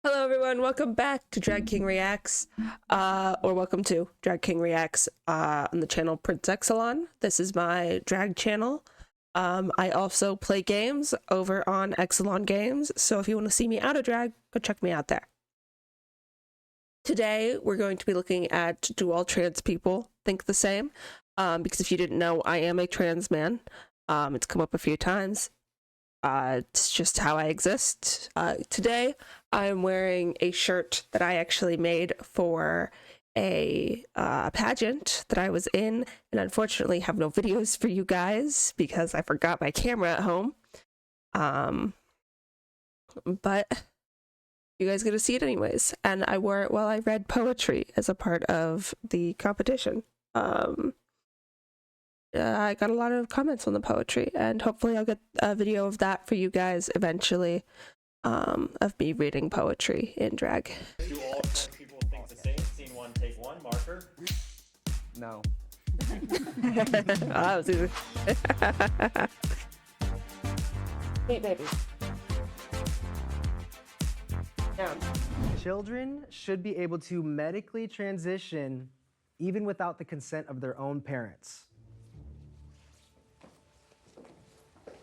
Hello everyone, welcome back to Drag King Reacts, or welcome to Drag King Reacts on the channel Prince Exelon. This is my drag channel. I also play games over on Exelon Games, so if you want to see me out of drag, go check me out there. Today, we're going to be looking at Do All Trans People Think the Same? Because if you didn't know, I am a trans man. It's come up a few times. It's just how I exist. Today, I'm wearing a shirt that I actually made for a pageant that I was in, and unfortunately have no videos for you guys because I forgot my camera at home. But you guys get to see it anyways, and I wore it while I read poetry as a part of the competition. I got a lot of comments on the poetry, and hopefully I'll get a video of that for you guys eventually, of me reading poetry in drag. Do all trans people think the same? Scene one, take one, marker. No. That was easy. Hey, baby. Down. Children should be able to medically transition even without the consent of their own parents.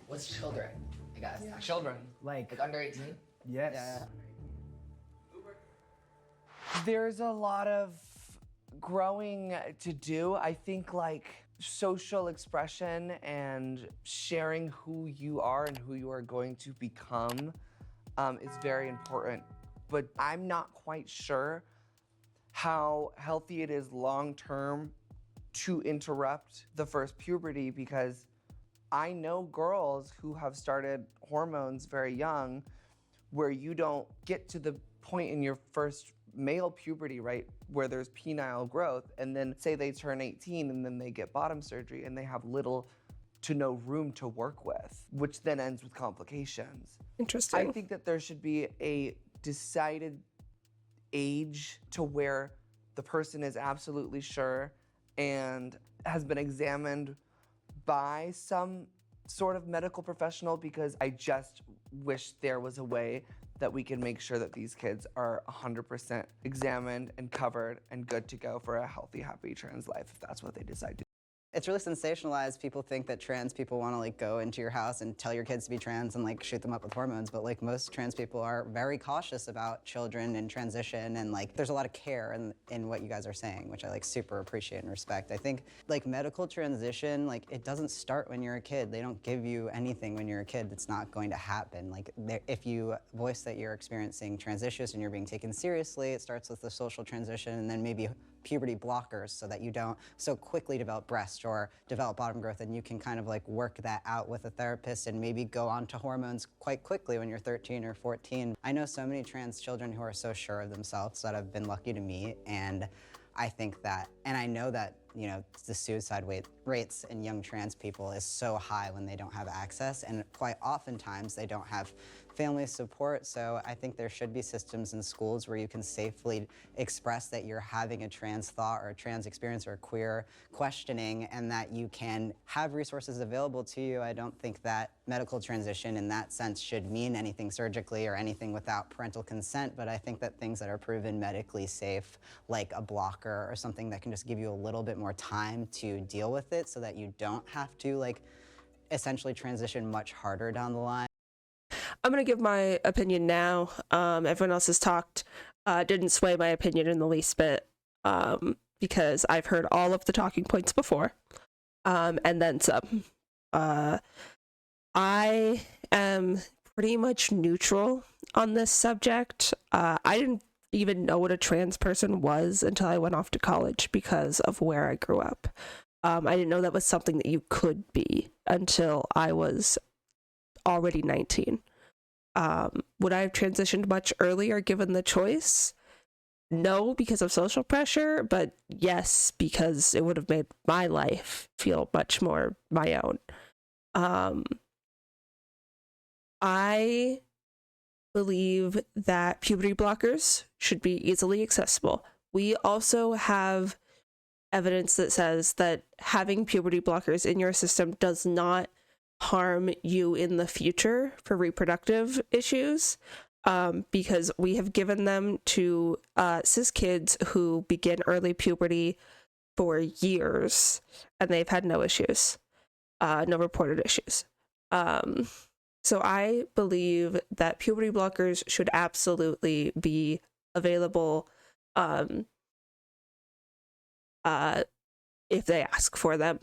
What's children? I guess. Yeah. Children. Like under 18? yes. Yeah. There's a lot of growing to do. I think like social expression and sharing who you are and who you are going to become is very important. But I'm not quite sure how healthy it is long term to interrupt the first puberty, because I know girls who have started hormones very young where you don't get to the point in your first male puberty, right, where there's penile growth, and then say they turn 18 and then they get bottom surgery and they have little to no room to work with, which then ends with complications. Interesting. I think that there should be a decided age to where the person is absolutely sure and has been examined by some sort of medical professional, because I just wish there was a way that we can make sure that these kids are 100% examined and covered and good to go for a healthy, happy trans life if that's what they decide to do. It's really sensationalized. People think that trans people want to like go into your house and tell your kids to be trans and like shoot them up with hormones, but like most trans people are very cautious about children and transition, and like there's a lot of care in what you guys are saying, which I like super appreciate and respect. I think like medical transition, like it doesn't start when you're a kid. They don't give you anything when you're a kid. It's not going to happen. Like if you voice that you're experiencing trans issues and you're being taken seriously, it starts with the social transition and then maybe puberty blockers so that you don't so quickly develop breast or develop bottom growth, and you can kind of like work that out with a therapist and maybe go on to hormones quite quickly when you're 13 or 14. I know so many trans children who are so sure of themselves that I've been lucky to meet, and I think that, and I know that, you know, the suicide rates in young trans people is so high when they don't have access, and quite oftentimes they don't have family support. So I think there should be systems in schools where you can safely express that you're having a trans thought or a trans experience or a queer questioning, and that you can have resources available to you. I don't think that medical transition in that sense should mean anything surgically or anything without parental consent, but I think that things that are proven medically safe, like a blocker or something that can just give you a little bit more time to deal with it so that you don't have to like essentially transition much harder down the line. I'm gonna give my opinion now. Everyone else has talked. Didn't sway my opinion in the least bit, because I've heard all of the talking points before, and then some. I am pretty much neutral on this subject. I didn't even know what a trans person was until I went off to college because of where I grew up. I didn't know that was something that you could be until I was already 19. Would I have transitioned much earlier given the choice? No, because of social pressure, but yes, because it would have made my life feel much more my own. I believe that puberty blockers should be easily accessible. We also have evidence that says that having puberty blockers in your system does not harm you in the future for reproductive issues. because we have given them to cis kids who begin early puberty for years, and they've had no issues, no reported issues. So I believe that puberty blockers should absolutely be available if they ask for them.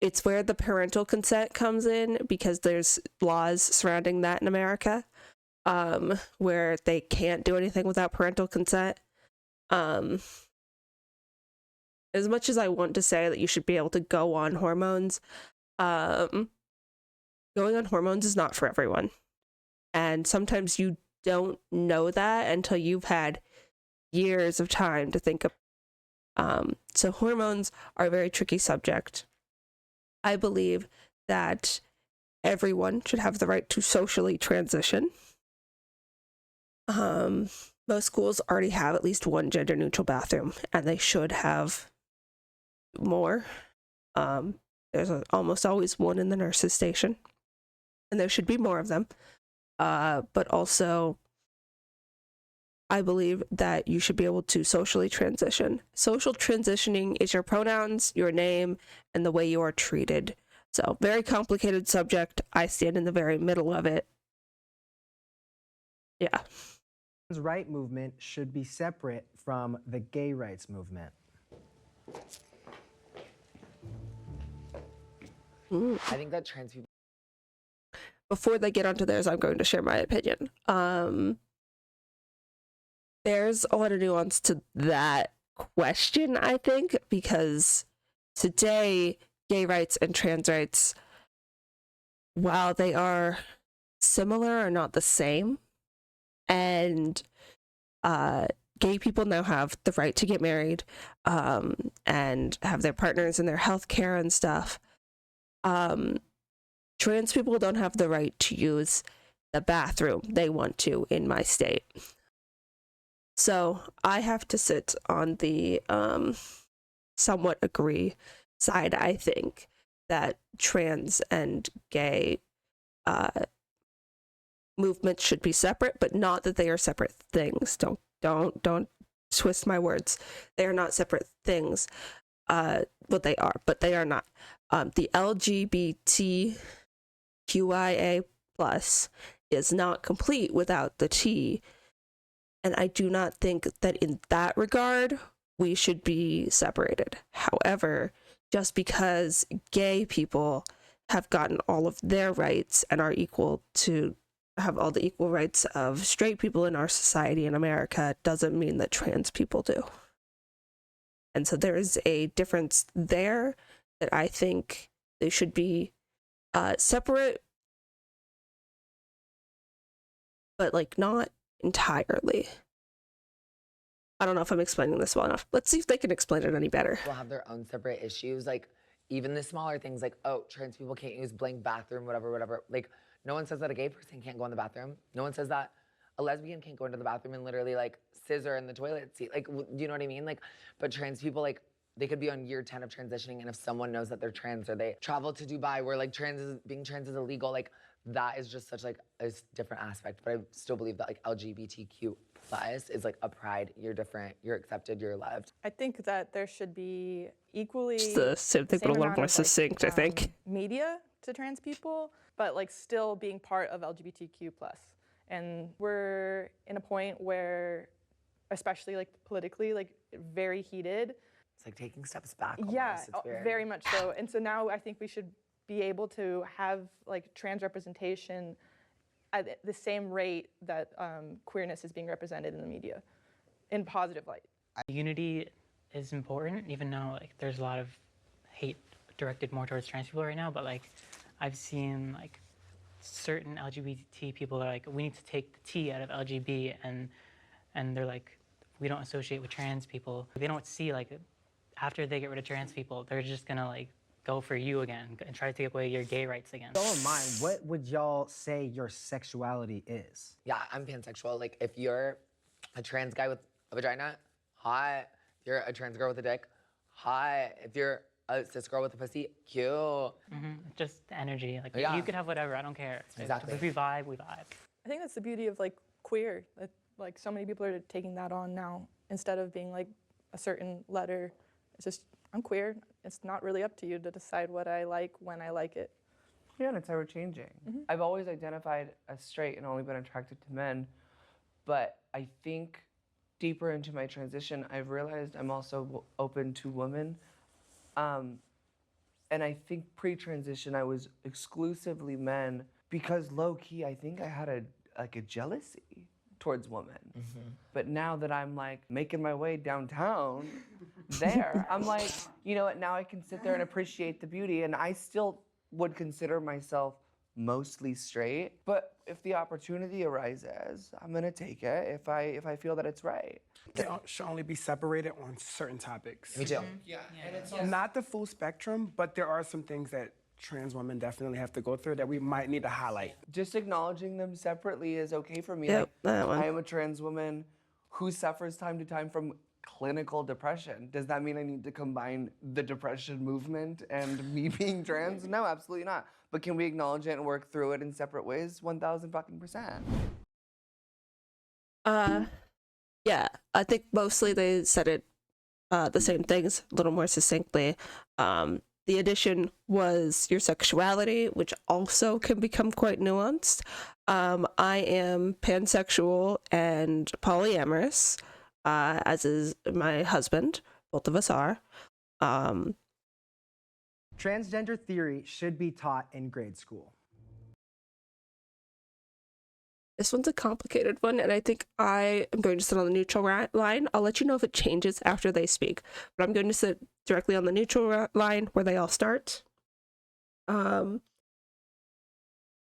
It's where the parental consent comes in, because there's laws surrounding that in America, where they can't do anything without parental consent. As much as I want to say that you should be able to go on hormones, going on hormones is not for everyone. And sometimes you don't know that until you've had years of time to think of. So hormones are a very tricky subject. I believe that everyone should have the right to socially transition. Most schools already have at least one gender neutral bathroom, and they should have more. There's almost always one in the nurses' station, and there should be more of them. But also, I believe that you should be able to socially transition. Social transitioning is your pronouns, your name, and the way you are treated. So, very complicated subject. I stand in the very middle of it. Yeah. The trans right movement should be separate from the gay rights movement. I think that trans people. Before they get onto theirs, I'm going to share my opinion. There's a lot of nuance to that question, I think, because today, gay rights and trans rights, while they are similar, are not the same. And gay people now have the right to get married and have their partners and their health care and stuff. Trans people don't have the right to use the bathroom they want to in my state. So I have to sit on the somewhat agree side. I think that trans and gay movements should be separate, but not that they are separate things. Don't twist my words. They are not separate things. Well, they are, but they are not. The LGBTQIA+ is not complete without the T. And I do not think that in that regard, we should be separated. However, just because gay people have gotten all of their rights and are equal to have all the equal rights of straight people in our society in America doesn't mean that trans people do. And so there is a difference there that I think they should be separate, but like not entirely. I don't know if I'm explaining this well enough. Let's see if they can explain it any better. Will have their own separate issues, like even the smaller things, like, oh, trans people can't use blank bathroom, whatever. Like, no one says that a gay person can't go in the bathroom. No one says that a lesbian can't go into the bathroom and literally like scissor in the toilet seat. Like, do you know what I mean? Like, but trans people, like, they could be on year 10 of transitioning, and if someone knows that they're trans, or they travel to Dubai where like being trans is illegal, like that is just such like a different aspect. But I still believe that like LGBTQ+ is like a pride. You're different, you're accepted, you're loved. I think that there should be equally It's the same thing, but a little amount more of, succinct, I think. media to trans people, but like still being part of LGBTQ+. And we're in a point where, especially like politically, like very heated. It's like taking steps back almost. Yeah, It's weird. very much so. And so now I think we should be able to have like trans representation at the same rate that queerness is being represented in the media, in positive light. Unity is important, even though like there's a lot of hate directed more towards trans people right now. But like I've seen like certain LGBT people are like, we need to take the T out of LGB, and they're like, we don't associate with trans people. They don't see like after they get rid of trans people, they're just gonna like go for you again and try to take away your gay rights again. So in mind, what would y'all say your sexuality is? Yeah, I'm pansexual. Like, if you're a trans guy with a vagina, hot. If you're a trans girl with a dick, hot. If you're a cis girl with a pussy, cute. Just the energy. Like Yeah. you could have whatever. I don't care. Exactly. If we vibe, we vibe. I think that's the beauty of like queer. That, like so many people are taking that on now instead of being like a certain letter. It's just I'm queer. It's not really up to you to decide what I like when I like it. Yeah, and it's ever changing. I've always identified as straight and only been attracted to men, but I think deeper into my transition, I've realized I'm also open to women. And I think pre-transition, I was exclusively men because low key, I think I had a jealousy towards women. But now that I'm like making my way downtown there, I'm like, you know what, now I can sit there and appreciate the beauty, and I still would consider myself mostly straight, but if the opportunity arises, I'm gonna take it if I feel that it's right. They should only be separated on certain topics. Me too. Yeah, and it's Not the full spectrum, but there are some things that trans women definitely have to go through that we might need to highlight. just acknowledging them separately is okay for me. Yep, Like, that one. I am a trans woman who suffers time to time from clinical depression. Does that mean I need to combine the depression movement and me being trans? No, absolutely not. But can we acknowledge it and work through it in separate ways? 1,000%. Yeah, I think mostly they said it the same things a little more succinctly. The addition was your sexuality, which also can become quite nuanced. I am pansexual and polyamorous, as is my husband. Both of us are. Transgender theory should be taught in grade school. This one's a complicated one, and I think I am going to sit on the neutral line. I'll let you know if it changes after they speak, but I'm going to sit directly on the neutral line where they all start.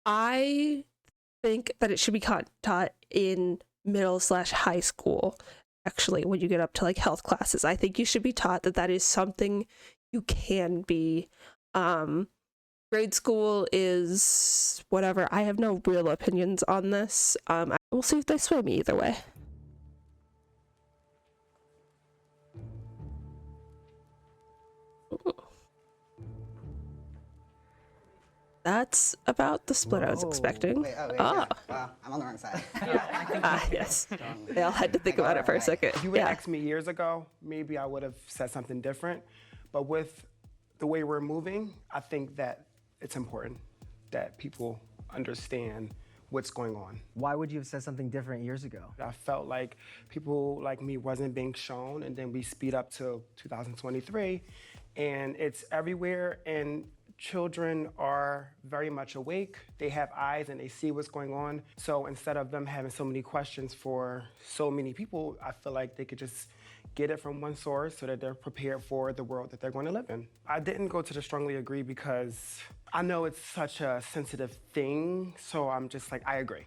I think that it should be taught in middle/high school. Actually, when you get up to like health classes, I think you should be taught that that is something you can be. Grade school is whatever. I have no real opinions on this. We'll see if they sway me either way. Ooh. That's about the split I was expecting. Wait, oh, wait, Ah. yeah. Wow, I'm on the wrong side. Yes. They all had to think about it for a second. If you would Yeah. asked me years ago, maybe I would have said something different. But with the way we're moving, I think that it's important that people understand what's going on. Why would you have said something different years ago? I felt like people like me wasn't being shown, and then we speed up to 2023, and it's everywhere, and children are very much awake. They have eyes and they see what's going on. So instead of them having so many questions for so many people, I feel like they could just get it from one source so that they're prepared for the world that they're going to live in. I didn't go to the strongly agree because I know it's such a sensitive thing, so I'm just like, I agree.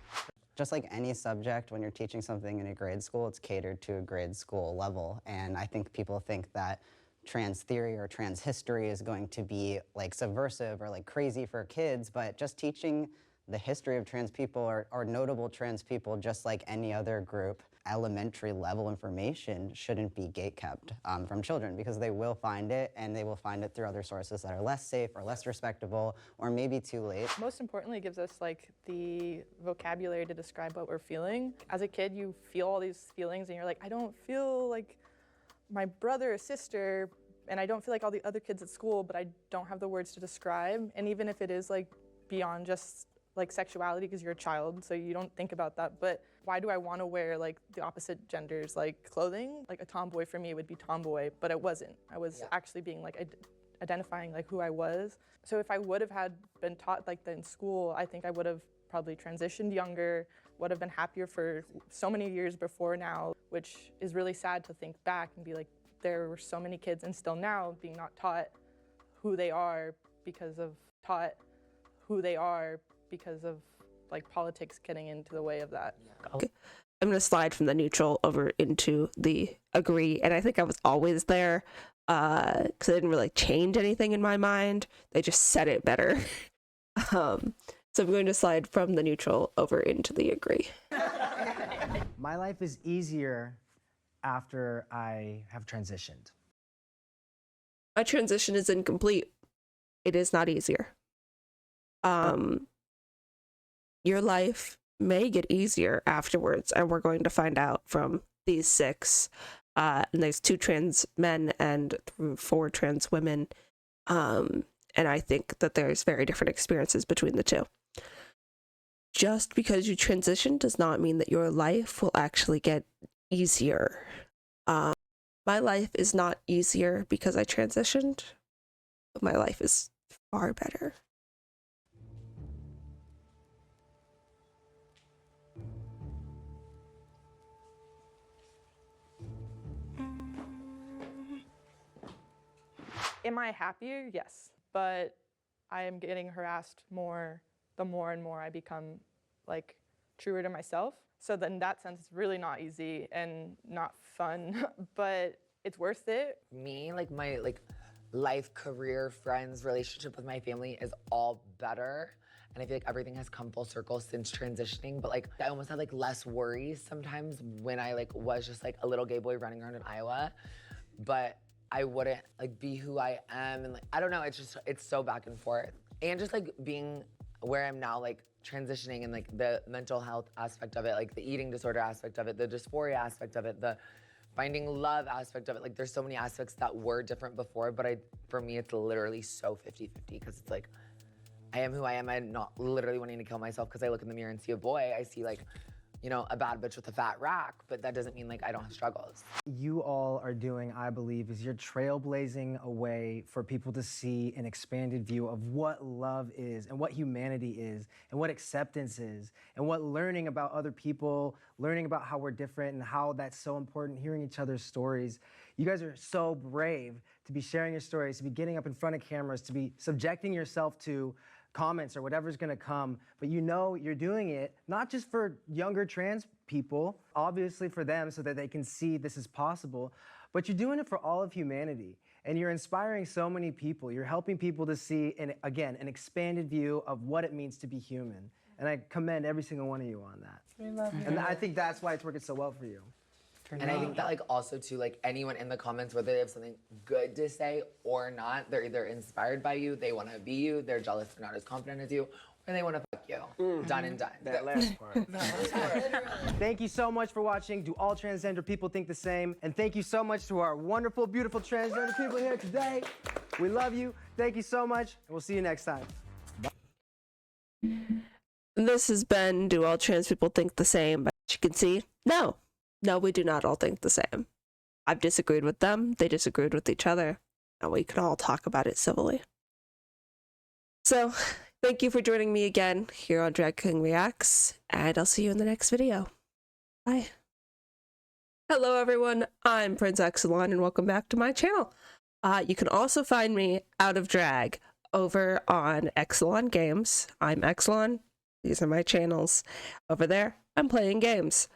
Just like any subject, when you're teaching something in a grade school, it's catered to a grade school level. And I think people think that trans theory or trans history is going to be like subversive or like crazy for kids, but just teaching the history of trans people or notable trans people, just like any other group, elementary level information shouldn't be gatekept from children, because they will find it, and they will find it through other sources that are less safe or less respectable, or maybe too late. Most importantly, it gives us like the vocabulary to describe what we're feeling. As a kid, you feel all these feelings and you're like, I don't feel like my brother or sister, and I don't feel like all the other kids at school, but I don't have the words to describe. And even if it is like beyond just like sexuality, because you're a child, so you don't think about that, but why do I want to wear like the opposite gender's like clothing? Like a tomboy for me would be tomboy, but it wasn't. I was actually being like identifying like who I was. So if I would have been taught like that in school, I think I would have probably transitioned younger, would have been happier for so many years before now, which is really sad to think back and be like, there were so many kids, and still now, being not taught who they are because of like politics getting into the way of that. I'm going to slide from the neutral over into the agree, and I think I was always there because they didn't really change anything in my mind. They just said it better. So I'm going to slide from the neutral over into the agree. My life is easier after I have transitioned. My transition is incomplete. It is not easier. Your life may get easier afterwards, and we're going to find out from these 6. And there's 2 trans men and 4 trans women. And I think that there's very different experiences between the 2. Just because you transition does not mean that your life will actually get easier. My life is not easier because I transitioned, but my life is far better. Am I happier? Yes, but I am getting harassed more the more and more I become like truer to myself. So then in that sense, it's really not easy and not fun, but it's worth it. Me, like my life, career, friends, relationship with my family is all better. And I feel like everything has come full circle since transitioning. But like I almost had like less worries sometimes when I like was just like a little gay boy running around in Iowa. But I wouldn't like be who I am, and like I don't know, it's so back and forth. And just like being where I'm now, like transitioning, and like the mental health aspect of it, like the eating disorder aspect of it, the dysphoria aspect of it, the finding love aspect of it. Like there's so many aspects that were different before, but for me it's literally so 50-50, because it's like I am who I am. I'm not literally wanting to kill myself because I look in the mirror and see a boy. I see like, you know, a bad bitch with a fat rack, but that doesn't mean like I don't have struggles. You all are doing, I believe, is you're trailblazing a way for people to see an expanded view of what love is and what humanity is and what acceptance is and what learning about other people, learning about how we're different and how that's so important, hearing each other's stories. You guys are so brave to be sharing your stories, to be getting up in front of cameras, to be subjecting yourself to comments or whatever's gonna come, but you know you're doing it not just for younger trans people, obviously for them so that they can see this is possible, but you're doing it for all of humanity. And you're inspiring so many people. You're helping people to see, again, an expanded view of what it means to be human. And I commend every single one of you on that. We love you. And I think that's why it's working so well for you. And I think that like also too, like anyone in the comments, whether they have something good to say or not, they're either inspired by you, they want to be you, they're jealous they're not as confident as you, or they want to fuck you. Done and done. That last part. Thank you so much for watching. Do all transgender people think the same? And thank you so much to our wonderful, beautiful transgender people here today. We love you. Thank you so much, and we'll see you next time. This has been Do All Trans People Think the Same? But as you can see, no, we do not all think the same. I've disagreed with them, they disagreed with each other, and we can all talk about it civilly. So, thank you for joining me again here on Drag King Reacts, and I'll see you in the next video. Bye. Hello everyone, I'm Prince Exelon, and welcome back to my channel. You can also find me out of drag over on Exelon Games. I'm Exelon. These are my channels. Over there, I'm playing games.